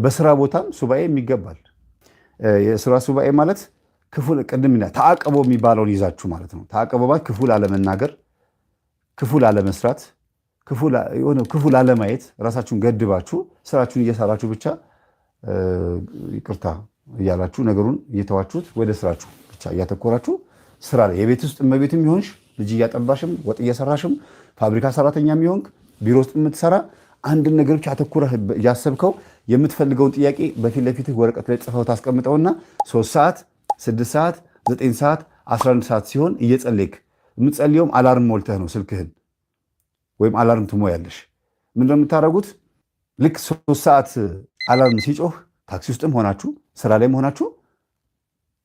በስራ ቦታም ሱባኤ የሚገባል። የስራ ሱባኤ ማለት ክፉ ቅድም ተዓቅቦ የሚባለውን ይዛችሁ ማለት ነው። ተዓቅቦ ማለት ክፉ ላለመናገር፣ ክፉ ላለመስራት፣ ክፉ ላለማየት ራሳችሁን ገድባችሁ ስራችሁን እየሰራችሁ ብቻ ይቅርታ እያላችሁ ነገሩን እየተዋችሁት ወደ ስራችሁ ብቻ እያተኮራችሁ ስራ ላይ የቤት ውስጥ እመቤትም ይሆንሽ ልጅ እያጠባሽም ወጥ እየሰራሽም ፋብሪካ ሰራተኛም ይሆንክ ቢሮ ውስጥ የምትሰራ አንድን ነገር ብቻ አተኩረህ እያሰብከው የምትፈልገውን ጥያቄ በፊት ለፊትህ ወረቀት ላይ ጽፈው ታስቀምጠውና 3 ሰዓት 6 ሰዓት 9 ሰዓት 11 ሰዓት ሲሆን እየጸለይክ የምትጸልየውም አላርም ሞልተህ ነው ስልክህን ወይም አላርም ትሞያለሽ። ምንድነው የምታደርጉት? ልክ 3 ሰዓት አላርም ሲጮህ ታክሲ ውስጥም ሆናችሁ ስራ ላይም ሆናችሁ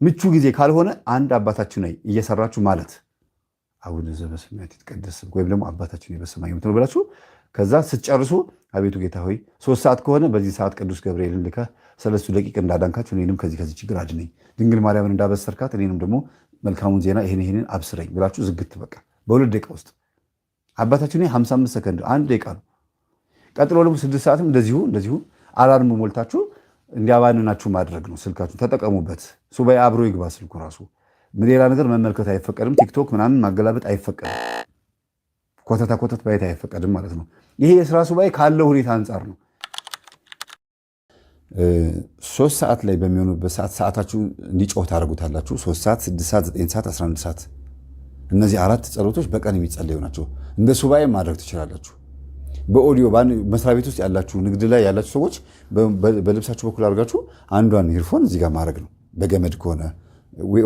ምቹ ጊዜ ካልሆነ አንድ አባታችን ላይ እየሰራችሁ ማለት አቡነ ዘበሰማያት ይትቀደስ ስምከ ወይም ደግሞ አባታችን በሰማይ የምትለው ብላችሁ ከዛ ስትጨርሱ አቤቱ ጌታ ሆይ 3 ሰዓት ከሆነ በዚህ ሰዓት ቅዱስ ገብርኤልን ልከህ 3 ደቂቃ እንዳዳንካችሁ እኔንም ከዚህ ችግር አድነኝ፣ ድንግል ማርያምን እንዳበሰርካት እኔንም ደግሞ መልካሙን ዜና ይሄንን አብስረኝ ብላችሁ ዝግት በቃ በ2 ደቂቃ ውስጥ አባታችን 55 ሰከንድ 1 ደቂቃ ነው። ቀጥሎ ደግሞ 6 ሰዓትም እንደዚሁ አላርም ሞልታችሁ እንዲያባንናችሁ ማድረግ ነው። ስልካችሁ ተጠቀሙበት። ሱባኤ አብሮ ይግባ ስልኩ ራሱ። ሌላ ነገር መመልከት አይፈቀድም። ቲክቶክ ምናምን ማገላበጥ አይፈቀድም። ኮተት ማየት አይፈቀድም ማለት ነው። ይሄ የስራ ሱባኤ ካለው ሁኔታ አንጻር ነው። 3 ሰዓት ላይ በሚሆኑበት ሰዓታችሁ እንዲጮህ ታደርጉታላችሁ። 3 ሰዓት 6 ሰዓት 9 ሰዓት 11 ሰዓት እነዚህ 4 ጸሎቶች በቀን የሚጸለዩ ናቸው። እንደ ሱባኤ ማድረግ ትችላላችሁ። በኦዲዮ መስሪያ ቤት ውስጥ ያላችሁ ንግድ ላይ ያላችሁ ሰዎች በልብሳችሁ በኩል አድርጋችሁ አንዷን ሂርፎን እዚህ ጋር ማድረግ ነው። በገመድ ከሆነ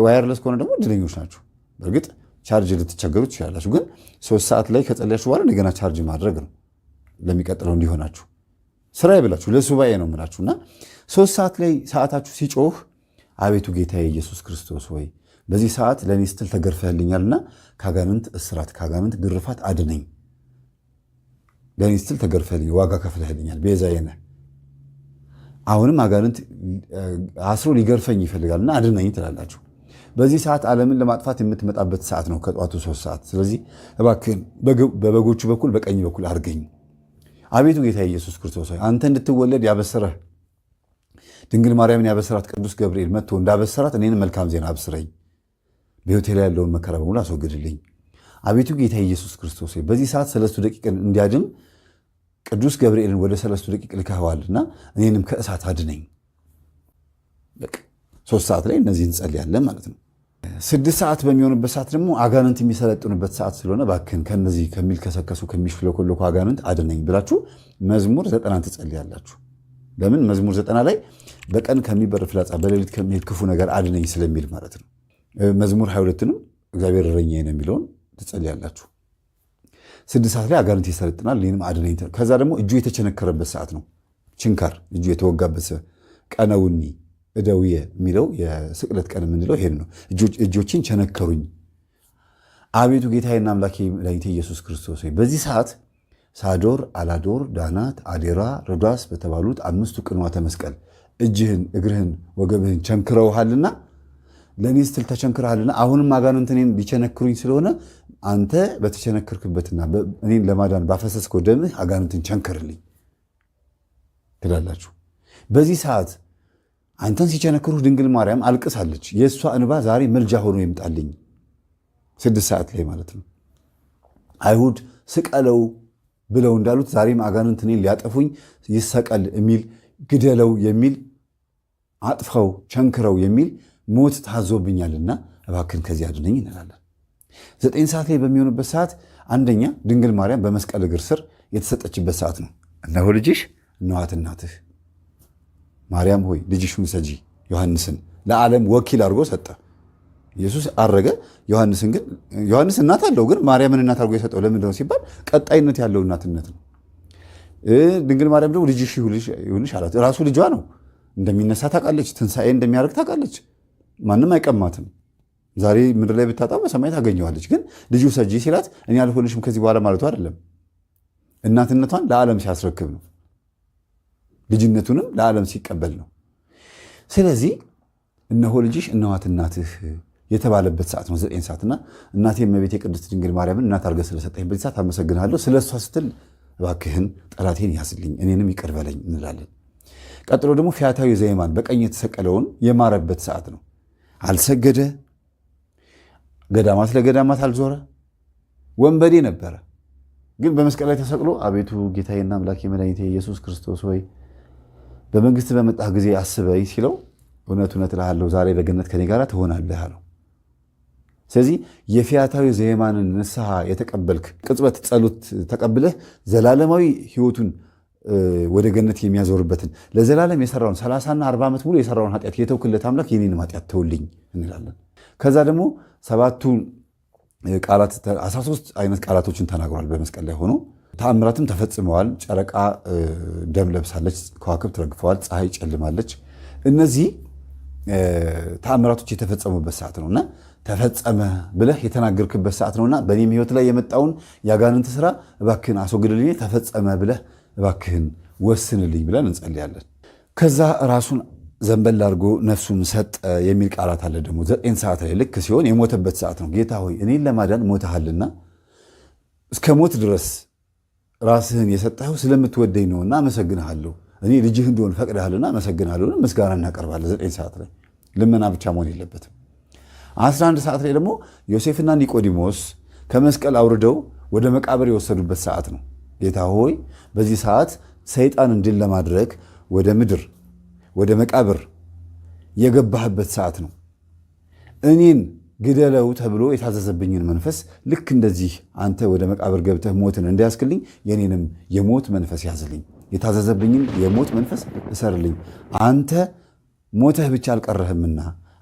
ዋየርለስ ከሆነ ደግሞ እድለኞች ናችሁ። በእርግጥ ቻርጅ ልትቸገሩ ትችላላችሁ። ግን 3 ሰዓት ላይ ከጸለያችሁ በኋላ እንደገና ቻርጅ ማድረግ ነው ለሚቀጥለው እንዲሆናችሁ። ስራ ይብላችሁ ለሱባኤ ነው የምላችሁ። እና 3 ሰዓት ላይ ሰዓታችሁ ሲጮህ አቤቱ ጌታዬ ኢየሱስ ክርስቶስ ወይ በዚህ ሰዓት ለእኔ ስትል ተገርፈህልኛልና ከአጋንንት እስራት ከአጋንንት ግርፋት አድነኝ። ለእኔ ስትል ተገርፈህልኝ ዋጋ ከፍለህልኛል፣ ቤዛዬ ነህ። አሁንም አጋንንት አስሮ ሊገርፈኝ ይፈልጋልና አድነኝ ትላላችሁ። በዚህ ሰዓት ዓለምን ለማጥፋት የምትመጣበት ሰዓት ነው ከጠዋቱ 3 ሰዓት። ስለዚህ እባክህን በበጎቹ በኩል በቀኝ በኩል አድርገኝ። አቤቱ ጌታ ኢየሱስ ክርስቶስ ሆይ አንተ እንድትወለድ ያበሰረህ ድንግል ማርያምን ያበሰራት ቅዱስ ገብርኤል መጥቶ እንዳበሰራት እኔንም መልካም ዜና አብስረኝ። በሕይወቴ ላይ ያለውን መከራ በሙሉ አስወግድልኝ። አቤቱ ጌታ ኢየሱስ ክርስቶስ ሆይ በዚህ ሰዓት 3 ደቂቃ እንዲያድን ቅዱስ ገብርኤልን ወደ 3 ደቂቃ ልከኸዋልና እኔንም ከእሳት አድነኝ። 3 ሰዓት ላይ እነዚህ እንጸልያለን ማለት ነው። 6 ሰዓት በሚሆንበት ሰዓት ደግሞ አጋንንት የሚሰለጥኑበት ሰዓት ስለሆነ እባክህን ከነዚህ ከሚልከሰከሱ ከሚሽለኮለኩ አጋንንት አድነኝ ብላችሁ መዝሙር 90 ትጸልያላችሁ። ለምን? መዝሙር 90 ላይ በቀን ከሚበር ፍላጻ በሌሊት ከሚሄድ ክፉ ነገር አድነኝ ስለሚል ማለት ነው። መዝሙር 22ንም እግዚአብሔር እረኛዬ ነው የሚለውን ትጸልያላችሁ። 6 ሰዓት ላይ አጋንንት ይሰለጥናል እኔንም አድነኝ። ከዛ ደግሞ እጁ የተቸነከረበት ሰዓት ነው። ችንካር እጁ የተወጋበት ቀነውኒ እደውየ የሚለው የስቅለት ቀን የምንለው ይሄን ነው። እጆችን ቸነከሩኝ። አቤቱ ጌታዬና አምላኬ መድኃኒቴ ኢየሱስ ክርስቶስ ሆይ በዚህ ሰዓት ሳዶር፣ አላዶር፣ ዳናት፣ አዴራ፣ ሮዳስ በተባሉት 5ቱ ቅንዋተ መስቀል እጅህን፣ እግርህን፣ ወገብህን ቸንክረውሃልና ለእኔ ስትል ተቸንክረሃልና አሁንም አጋንንት እኔን ሊቸነክሩኝ ስለሆነ አንተ በተቸነከርክበትና እኔን ለማዳን ባፈሰስከው ደምህ አጋንንትን ቸንክርልኝ ትላላችሁ። በዚህ ሰዓት አንተን ሲቸነክሩህ ድንግል ማርያም አልቅሳለች። የእሷ እንባ ዛሬ መልጃ ሆኖ ይምጣልኝ። 6 ሰዓት ላይ ማለት ነው። አይሁድ ስቀለው ብለው እንዳሉት ዛሬም አጋንንት እኔን ሊያጠፉኝ ይሰቀል የሚል ግደለው የሚል አጥፈው ቸንክረው የሚል ሞት ታዞብኛልና እባክን ከዚህ አድነኝ እንላለን። 9 ሰዓት ላይ በሚሆንበት ሰዓት አንደኛ ድንግል ማርያም በመስቀል እግር ስር የተሰጠችበት ሰዓት ነው። እነሆ ልጅሽ እነኋት እናትህ ማርያም ሆይ ልጅሽን ሰጂ ዮሐንስን ለዓለም ወኪል አድርጎ ሰጠ። ኢየሱስ አረገ። ዮሐንስ እናት አለው፣ ግን ማርያምን እናት አድርጎ የሰጠው ለምንድን ነው ሲባል ቀጣይነት ያለው እናትነት ነው። ድንግል ማርያም ደግሞ ልጅሽ ይሁንሽ አላት። ራሱ ልጇ ነው። እንደሚነሳ ታውቃለች። ትንሣኤ እንደሚያደርግ ታውቃለች። ማንም አይቀማትም። ዛሬ ምድር ላይ ብታጣ በሰማይ ታገኘዋለች። ግን ልጁ ሰጂ ሲላት እኔ አልሆንሽም ከዚህ በኋላ ማለቱ አይደለም። እናትነቷን ለዓለም ሲያስረክብ ነው። ልጅነቱንም ለዓለም ሲቀበል ነው። ስለዚህ እነሆ ልጅሽ እነኋት እናትህ የተባለበት ሰዓት ነው 9 ሰዓትና እናቴ እመቤቴ ቅድስት ድንግል ማርያምን እናት አድርገህ ስለሰጠኝ በዚህ ሰዓት አመሰግንሃለሁ። ስለ እሷ ስትል እባክህን ጠላቴን ያዝልኝ እኔንም ይቅር በለኝ እንላለን። ቀጥሎ ደግሞ ፊያታዊ ዘየማን በቀኝ የተሰቀለውን የማረበት ሰዓት ነው። አልሰገደ፣ ገዳማት ለገዳማት አልዞረ፣ ወንበዴ ነበረ። ግን በመስቀል ላይ ተሰቅሎ አቤቱ ጌታዬና አምላኬ መድኃኒቴ ኢየሱስ ክርስቶስ ሆይ በመንግስት በመጣህ ጊዜ አስበኝ ሲለው እውነት እውነት እልሃለሁ ዛሬ በገነት ከኔ ጋር ትሆናለህ አለው። ስለዚህ የፊያታዊ ዘየማንን ንስሐ የተቀበልክ ቅጽበት ጸሎት ተቀብለህ ዘላለማዊ ህይወቱን ወደ ገነት የሚያዞርበትን ለዘላለም የሰራውን 30ና 40 ዓመት ሙሉ የሰራውን ኃጢአት የተውክለት አምላክ የኔንም ኃጢአት ተውልኝ እንላለን። ከዛ ደግሞ 7ቱ ቃላት 13 አይነት ቃላቶችን ተናግሯል። በመስቀል ላይ ሆኖ ተአምራትም ተፈጽመዋል። ጨረቃ ደም ለብሳለች፣ ከዋክብት ረግፈዋል፣ ፀሐይ ጨልማለች። እነዚህ ተአምራቶች የተፈጸሙበት ሰዓት ነውና ተፈጸመ ብለህ የተናገርክበት ሰዓት ነውና በእኔም ህይወት ላይ የመጣውን ያጋንንት ስራ እባክህን አስወግድልኝ፣ ተፈጸመ ብለህ እባክህን ወስንልኝ ብለን እንጸልያለን። ከዛ ራሱን ዘንበል አድርጎ ነፍሱን ሰጠ የሚል ቃላት አለ። ደግሞ 9 ሰዓት ላይ ልክ ሲሆን የሞተበት ሰዓት ነው። ጌታ ሆይ እኔን ለማዳን ሞተሃልና እስከ ሞት ድረስ ራስህን የሰጠኸው ስለምትወደኝ ነውና አመሰግንሃለሁ። እኔ ልጅህ እንደሆን ፈቅደሃልና አመሰግንሃለሁ። ምስጋና እናቀርባለን። 9 ሰዓት ላይ ልመና ብቻ መሆን የለበትም። 11 ሰዓት ላይ ደግሞ ዮሴፍና ኒቆዲሞስ ከመስቀል አውርደው ወደ መቃብር የወሰዱበት ሰዓት ነው። ጌታ ሆይ በዚህ ሰዓት ሰይጣንን ድል ለማድረግ ወደ ምድር ወደ መቃብር የገባህበት ሰዓት ነው። እኔን ግደለው ተብሎ የታዘዘብኝን መንፈስ ልክ እንደዚህ አንተ ወደ መቃብር ገብተህ ሞትን እንዳያስክልኝ የኔንም የሞት መንፈስ ያዝልኝ፣ የታዘዘብኝን የሞት መንፈስ እሰርልኝ። አንተ ሞተህ ብቻ አልቀረህምና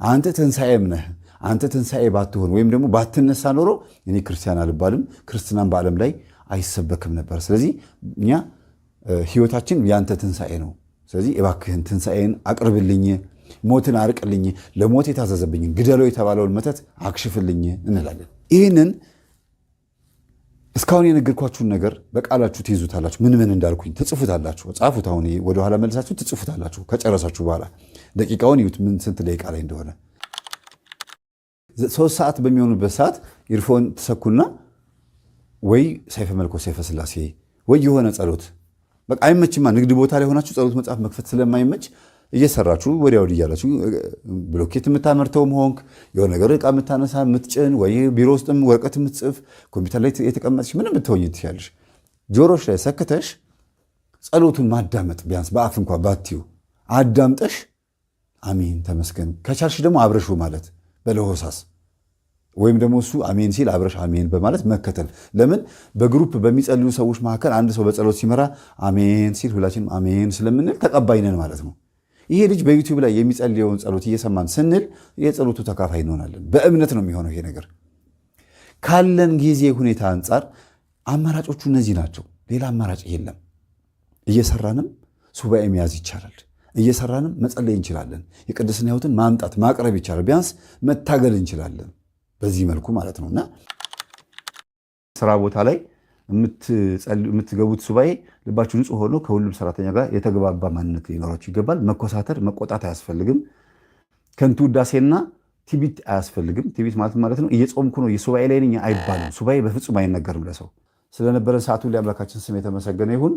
አንተ ትንሣኤም ነህ። አንተ ትንሣኤ ባትሆን ወይም ደግሞ ባትነሳ ኖሮ እኔ ክርስቲያን አልባልም፣ ክርስትናን በዓለም ላይ አይሰበክም ነበር። ስለዚህ እኛ ህይወታችን ያንተ ትንሣኤ ነው። ስለዚህ እባክህን ትንሣኤን አቅርብልኝ፣ ሞትን አርቅልኝ፣ ለሞት የታዘዘብኝን ግደለው የተባለውን መተት አክሽፍልኝ እንላለን። ይህንን እስካሁን የነገርኳችሁን ነገር በቃላችሁ ትይዙታላችሁ። ምን ምን እንዳልኩኝ ትጽፉታላችሁ። ጻፉት። አሁን ወደኋላ መልሳችሁ ትጽፉታላችሁ። ከጨረሳችሁ በኋላ ደቂቃውን ይዩት፣ ምን ስንት ደቂቃ ላይ እንደሆነ። 3 ሰዓት በሚሆኑበት ሰዓት ኢርፎን ትሰኩና ወይ ሰይፈ መለኮት ሰይፈ ሥላሴ ወይ የሆነ ጸሎት በቃ አይመችማ። ንግድ ቦታ ላይ ሆናችሁ ጸሎት መጽሐፍ መክፈት ስለማይመች እየሰራችሁ ወዲያ ወዲህ እያላችሁ ብሎኬት የምታመርተውም ሆንክ የሆነ ነገር ዕቃ የምታነሳ የምትጭን ወይ ቢሮ ውስጥም ወረቀት የምትጽፍ ኮምፒውተር ላይ የተቀመጥሽ ምንም ብትሆኝ ትችያለሽ። ጆሮሽ ላይ ሰክተሽ ጸሎቱን ማዳመጥ ቢያንስ በአፍ እንኳ ባትዩ አዳምጠሽ አሜን ተመስገን ከቻልሽ ደግሞ አብረሹ ማለት በለሆሳስ ወይም ደግሞ እሱ አሜን ሲል አብረሽ አሜን በማለት መከተል። ለምን በግሩፕ በሚጸልዩ ሰዎች መካከል አንድ ሰው በጸሎት ሲመራ አሜን ሲል ሁላችንም አሜን ስለምንል ተቀባይ ነን ማለት ነው። ይሄ ልጅ በዩቲዩብ ላይ የሚጸልየውን ጸሎት እየሰማን ስንል የጸሎቱ ተካፋይ እንሆናለን። በእምነት ነው የሚሆነው ይሄ ነገር። ካለን ጊዜ ሁኔታ አንጻር አማራጮቹ እነዚህ ናቸው። ሌላ አማራጭ የለም። እየሰራንም ሱባኤ መያዝ ይቻላል። እየሰራንም መጸለይ እንችላለን። የቅድስና ሕይወትን ማምጣት ማቅረብ ይቻላል። ቢያንስ መታገል እንችላለን። በዚህ መልኩ ማለት ነውና ስራ ቦታ ላይ የምትገቡት ሱባኤ ልባችሁ ንጹህ ሆኖ ከሁሉም ሰራተኛ ጋር የተግባባ ማንነት ሊኖራችሁ ይገባል። መኮሳተር፣ መቆጣት አያስፈልግም። ከንቱ ውዳሴና ትዕቢት አያስፈልግም። ትዕቢት ማለት ነው እየጾምኩ ነው የሱባኤ ላይ ነኝ አይባልም። ሱባኤ በፍጹም አይነገርም ለሰው። ስለነበረን ሰዓቱ ላይ አምላካችን ስም የተመሰገነ ይሁን።